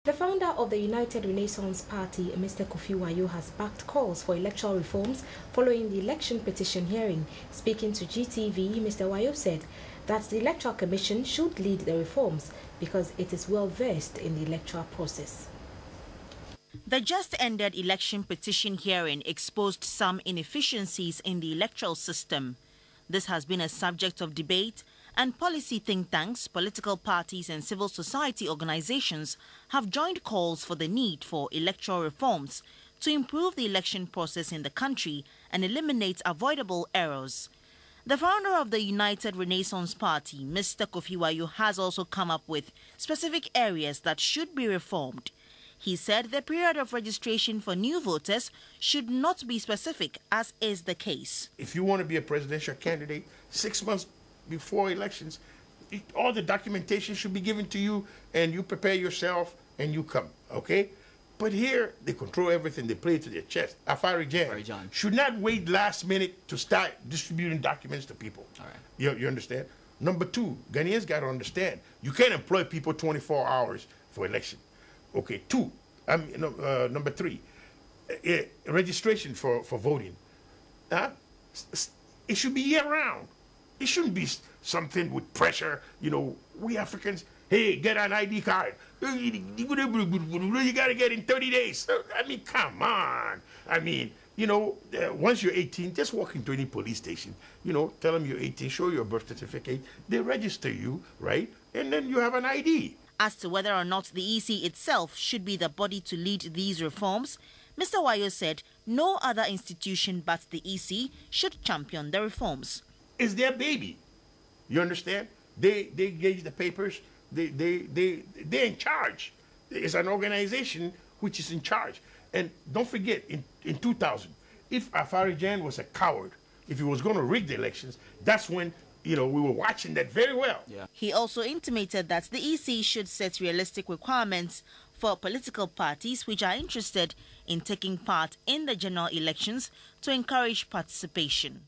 The founder of the United Renaissance Party, Mr. Kofi Wayo, has backed calls for electoral reforms following the election petition hearing. Speaking to GTV, Mr. Wayo said that the Electoral Commission should lead the reforms because it is well versed in the electoral process. The just-ended election petition hearing exposed some inefficiencies in the electoral system. This has been a subject of debate, and policy think tanks, political parties and civil society organizations have joined calls for the need for electoral reforms to improve the election process in the country and eliminate avoidable errors. The founder of the United Renaissance Party, Mr. Kofi Wayo, has also come up with specific areas that should be reformed. He said the period of registration for new voters should not be specific, as is the case. If you want to be a presidential candidate, 6 months before elections, all the documentation should be given to you, and you prepare yourself and you come, okay? But here, they control everything. They play it to their chest. Afari Jan should not wait last minute to start distributing documents to people. All right. You understand? Number two, Ghanaians got to understand, you can't employ people 24 hours for election. Okay, number three, registration for voting. It should be year-round. It shouldn't be something with pressure. You know, we Africans, hey, get an ID card. You got to get in 30 days. I mean, come on. I mean, you know, once you're 18, just walk into any police station. You know, tell them you're 18, show your birth certificate. They register you, right? And then you have an ID. As to whether or not the EC itself should be the body to lead these reforms, Mr. Wayo said no other institution but the EC should champion the reforms. It's their baby. You understand? They gauge the papers. They're in charge. It's an organization which is in charge. And don't forget, in 2000, if Afari Jan was a coward, if he was going to rig the elections, that's when, you know, we were watching that very well. Yeah. He also intimated that the EC should set realistic requirements for political parties which are interested in taking part in the general elections to encourage participation.